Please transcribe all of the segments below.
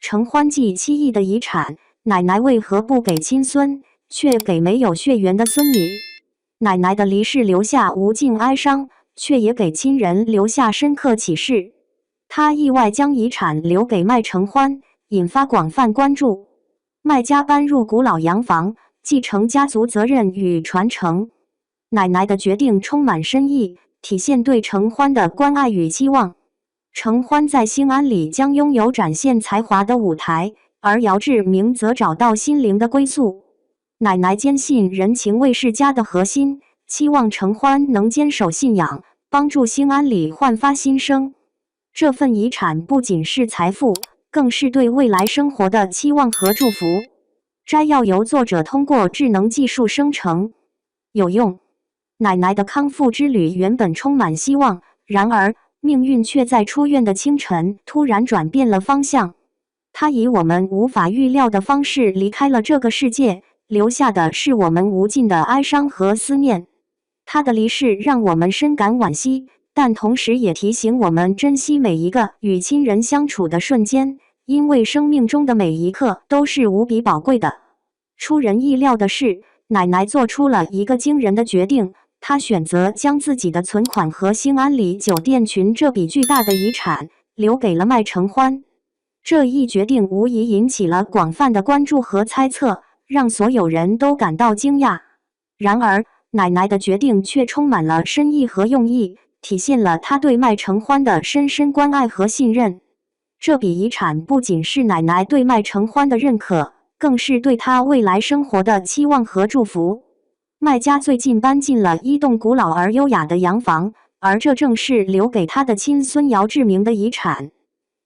承欢计7亿的遗产，奶奶为何不给亲孙，却给没有血缘的孙女？奶奶的离世留下无尽哀伤，却也给亲人留下深刻启示。她意外将遗产留给麦承欢，引发广泛关注。麦家搬入古老洋房，继承家族责任与传承。奶奶的决定充满深意，体现对承欢的关爱与期望。承欢在兴安里将拥有展现才华的舞台，而姚志明则找到心灵的归宿。奶奶坚信人情味是家的核心，期望承欢能坚守信仰，帮助兴安里焕发新生。这份遗产不仅是财富，更是对未来生活的期望和祝福。摘要由作者通过智能技术生成。有用。奶奶的康复之旅原本充满希望，然而命运却在出院的清晨突然转变了方向。她以我们无法预料的方式离开了这个世界，留下的是我们无尽的哀伤和思念。她的离世让我们深感惋惜，但同时也提醒我们珍惜每一个与亲人相处的瞬间，因为生命中的每一刻都是无比宝贵的。出人意料的是，奶奶做出了一个惊人的决定。他选择将自己的存款和兴安里酒店群这笔巨大的遗产留给了麦承欢。这一决定无疑引起了广泛的关注和猜测，让所有人都感到惊讶。然而，奶奶的决定却充满了深意和用意，体现了她对麦承欢的深深关爱和信任。这笔遗产不仅是奶奶对麦承欢的认可，更是对他未来生活的期望和祝福。麦家最近搬进了一栋古老而优雅的洋房，而这正是留给他的亲孙姚志明的遗产。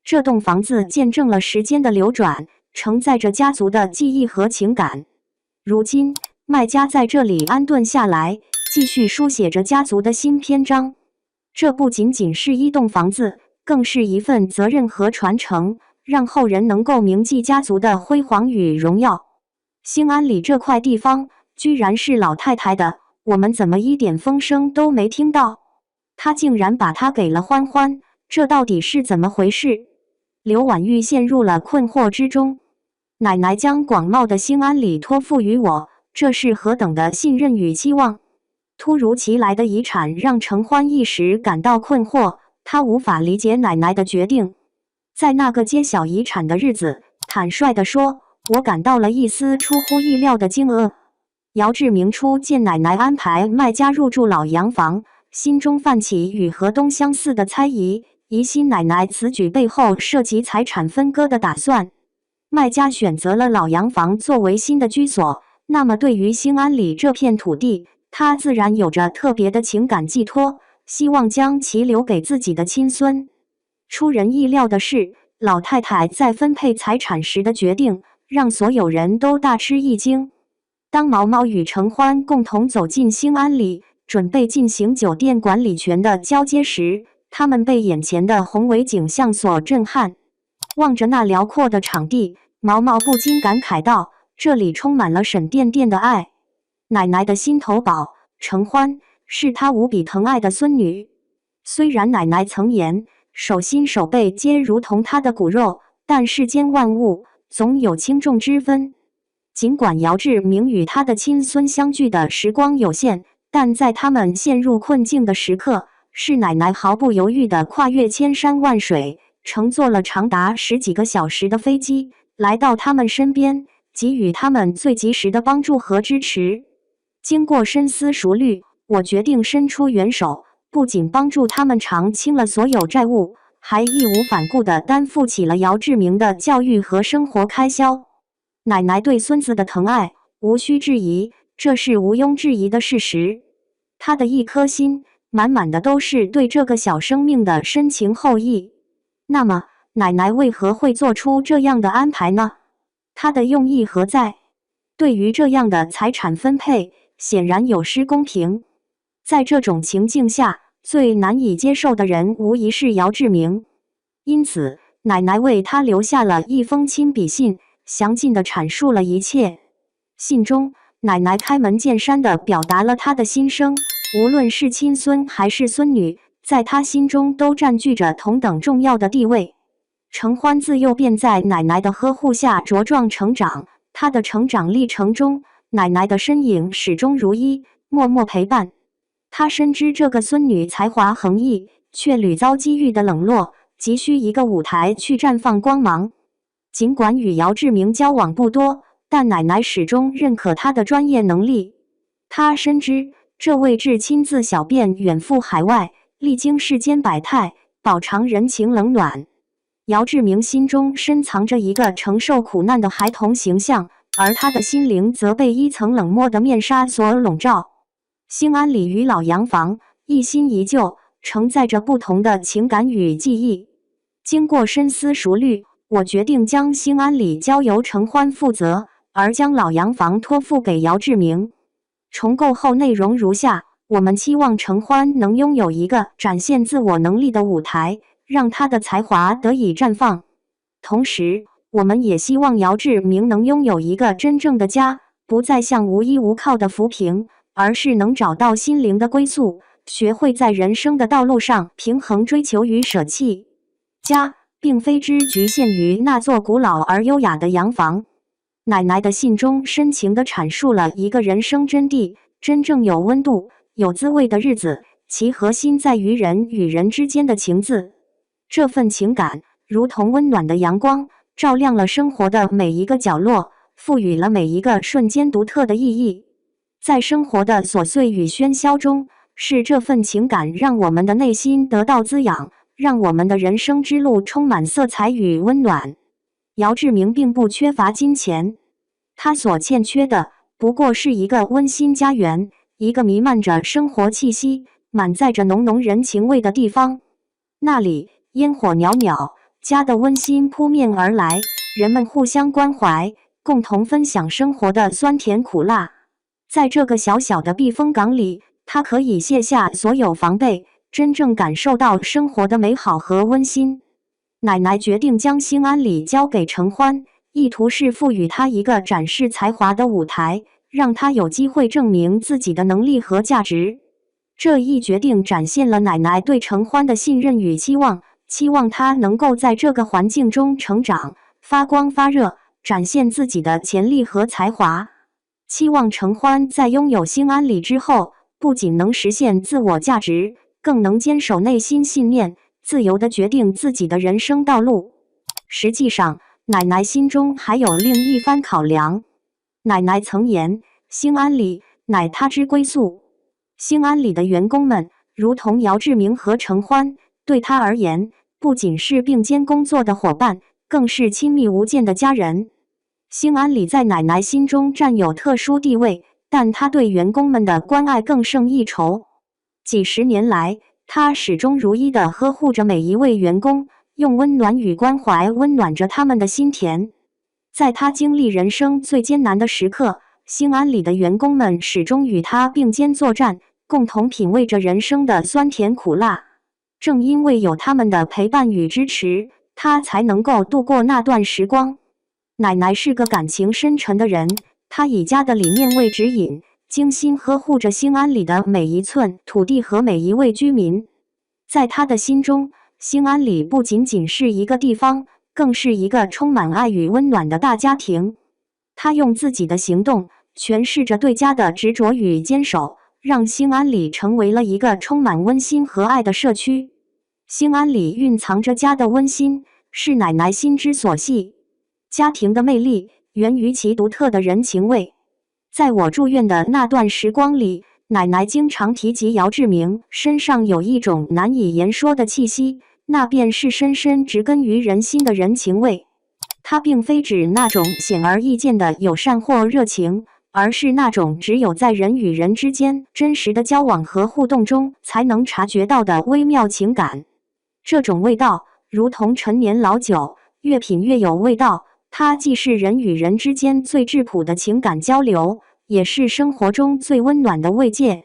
这栋房子见证了时间的流转，承载着家族的记忆和情感。如今，麦家在这里安顿下来，继续书写着家族的新篇章。这不仅仅是一栋房子，更是一份责任和传承，让后人能够铭记家族的辉煌与荣耀。兴安里这块地方居然是老太太的，我们怎么一点风声都没听到？她竟然把它给了欢欢，这到底是怎么回事？刘婉玉陷入了困惑之中。奶奶将广袤的兴安里托付于我，这是何等的信任与期望？突如其来的遗产让承欢一时感到困惑，他无法理解奶奶的决定。在那个揭晓遗产的日子，坦率地说，我感到了一丝出乎意料的惊愕。姚志明初见奶奶安排麦家入住老洋房，心中泛起与河东相似的猜疑，疑心奶奶此举背后涉及财产分割的打算。麦家选择了老洋房作为新的居所，那么对于兴安里这片土地，他自然有着特别的情感寄托，希望将其留给自己的亲孙。出人意料的是，老太太在分配财产时的决定，让所有人都大吃一惊。当毛毛与承欢共同走进兴安里，准备进行酒店管理权的交接时，他们被眼前的宏伟景象所震撼。望着那辽阔的场地，毛毛不禁感慨道：“这里充满了沈殿殿的爱。奶奶的心头宝，承欢，是她无比疼爱的孙女。虽然奶奶曾言，手心手背皆如同她的骨肉，但世间万物总有轻重之分。尽管姚志明与他的亲孙相聚的时光有限，但在他们陷入困境的时刻，是奶奶毫不犹豫地跨越千山万水，乘坐了长达10几个小时的飞机，来到他们身边，给予他们最及时的帮助和支持。经过深思熟虑，我决定伸出援手，不仅帮助他们偿清了所有债务，还义无反顾地担负起了姚志明的教育和生活开销。奶奶对孙子的疼爱，无需质疑，这是毋庸置疑的事实。她的一颗心，满满的都是对这个小生命的深情厚谊。那么，奶奶为何会做出这样的安排呢？她的用意何在？对于这样的财产分配，显然有失公平。在这种情境下，最难以接受的人无疑是姚志明。因此，奶奶为他留下了一封亲笔信，详尽地阐述了一切。信中，奶奶开门见山地表达了她的心声，无论是亲孙还是孙女，在她心中都占据着同等重要的地位。承欢自幼便在奶奶的呵护下茁壮成长，他的成长历程中，奶奶的身影始终如一，默默陪伴。他深知这个孙女才华横溢，却屡遭机遇的冷落，急需一个舞台去绽放光芒。尽管与姚志明交往不多，但奶奶始终认可他的专业能力。他深知这位至亲自小便远赴海外，历经世间百态，饱尝人情冷暖。姚志明心中深藏着一个承受苦难的孩童形象，而他的心灵则被一层冷漠的面纱所笼罩。兴安里与老洋房一新一旧，承载着不同的情感与记忆。经过深思熟虑，我决定将兴安里交由承欢负责，而将老洋房托付给姚志明。重构后内容如下：我们期望承欢能拥有一个展现自我能力的舞台，让他的才华得以绽放。同时，我们也希望姚志明能拥有一个真正的家，不再像无依无靠的浮萍，而是能找到心灵的归宿，学会在人生的道路上平衡追求与舍弃。家并非只局限于那座古老而优雅的洋房。奶奶的信中深情地阐述了一个人生真谛：真正有温度、有滋味的日子，其核心在于人与人之间的情字。这份情感如同温暖的阳光，照亮了生活的每一个角落，赋予了每一个瞬间独特的意义。在生活的琐碎与喧嚣中，是这份情感让我们的内心得到滋养，让我们的人生之路充满色彩与温暖。姚志明并不缺乏金钱，他所欠缺的不过是一个温馨家园，一个弥漫着生活气息、满载着浓浓人情味的地方。那里烟火袅袅，家的温馨扑面而来，人们互相关怀，共同分享生活的酸甜苦辣。在这个小小的避风港里，他可以卸下所有防备，真正感受到生活的美好和温馨。奶奶决定将兴安里交给承欢，意图是赋予他一个展示才华的舞台，让他有机会证明自己的能力和价值。这一决定展现了奶奶对承欢的信任与期望，期望他能够在这个环境中成长，发光发热，展现自己的潜力和才华。期望承欢在拥有兴安里之后，不仅能实现自我价值，更能坚守内心信念，自由地决定自己的人生道路。实际上，奶奶心中还有另一番考量。奶奶曾言：“兴安里乃她之归宿。”兴安里的员工们如同姚志明和承欢，对她而言，不仅是并肩工作的伙伴，更是亲密无间的家人。兴安里在奶奶心中占有特殊地位，但她对员工们的关爱更胜一筹。几十年来，她始终如一地呵护着每一位员工，用温暖与关怀温暖着他们的心田。在她经历人生最艰难的时刻，兴安里的员工们始终与她并肩作战，共同品味着人生的酸甜苦辣。正因为有他们的陪伴与支持，她才能够度过那段时光。奶奶是个感情深沉的人，她以家的理念为指引，精心呵护着兴安里的每一寸土地和每一位居民。在她的心中，兴安里不仅仅是一个地方，更是一个充满爱与温暖的大家庭。她用自己的行动诠释着对家的执着与坚守，让兴安里成为了一个充满温馨和爱的社区。兴安里蕴藏着家的温馨，是奶奶心之所系。家庭的魅力源于其独特的人情味。在我住院的那段时光里，奶奶经常提及姚志明身上有一种难以言说的气息，那便是深深植根于人心的人情味。它并非指那种显而易见的友善或热情，而是那种只有在人与人之间真实的交往和互动中才能察觉到的微妙情感。这种味道如同陈年老酒，越品越有味道。它既是人与人之间最质朴的情感交流，也是生活中最温暖的慰藉。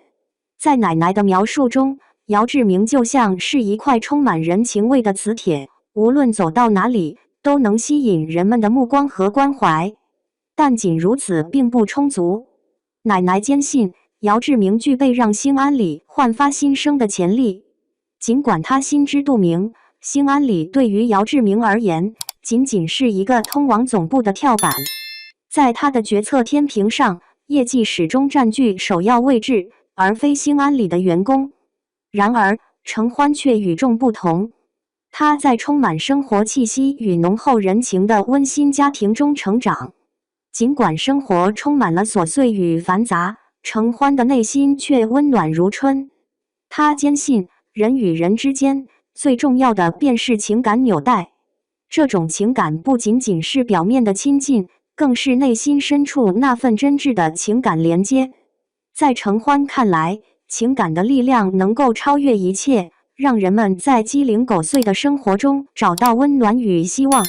在奶奶的描述中，姚志明就像是一块充满人情味的磁铁，无论走到哪里，都能吸引人们的目光和关怀。但仅如此并不充足。奶奶坚信，姚志明具备让兴安里焕发新生的潜力。尽管他心知肚明，兴安里对于姚志明而言，仅仅是一个通往总部的跳板。在他的决策天平上，业绩始终占据首要位置，而非兴安里的员工。然而，程欢却与众不同。他在充满生活气息与浓厚人情的温馨家庭中成长。尽管生活充满了琐碎与繁杂，程欢的内心却温暖如春。他坚信，人与人之间最重要的便是情感纽带。这种情感不仅仅是表面的亲近，更是内心深处那份真挚的情感连接。在程欢看来，情感的力量能够超越一切，让人们在鸡零狗碎的生活中找到温暖与希望。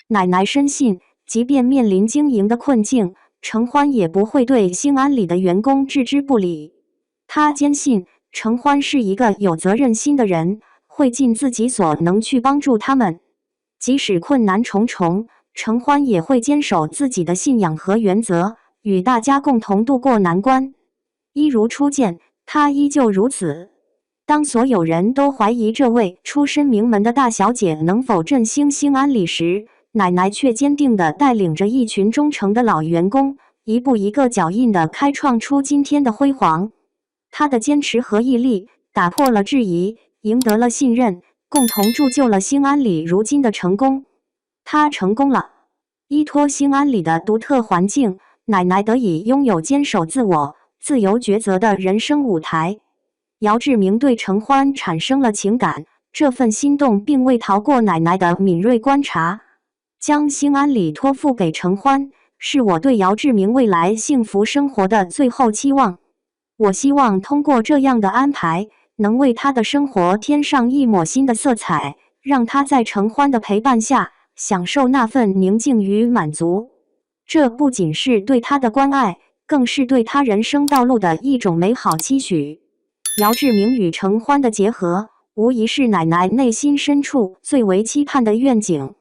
奶奶深信，即便面临经营的困境，程欢也不会对兴安里的员工置之不理。他坚信，程欢是一个有责任心的人，会尽自己所能去帮助他们。即使困难重重，程欢也会坚守自己的信仰和原则，与大家共同度过难关。一如初见，他依旧如此。当所有人都怀疑这位出身名门的大小姐能否振兴兴安里时，奶奶却坚定地带领着一群忠诚的老员工，一步一个脚印地开创出今天的辉煌。她的坚持和毅力打破了质疑，赢得了信任，共同铸就了兴安里如今的成功。她成功了，依托兴安里的独特环境，奶奶得以拥有坚守自我、自由抉择的人生舞台。姚志明对程欢产生了情感，这份心动并未逃过奶奶的敏锐观察。将兴安里托付给程欢，是我对姚志明未来幸福生活的最后期望。我希望通过这样的安排，能为他的生活添上一抹新的色彩，让他在程欢的陪伴下享受那份宁静与满足。这不仅是对他的关爱，更是对他人生道路的一种美好期许。姚志明与程欢的结合，无疑是奶奶内心深处最为期盼的愿景。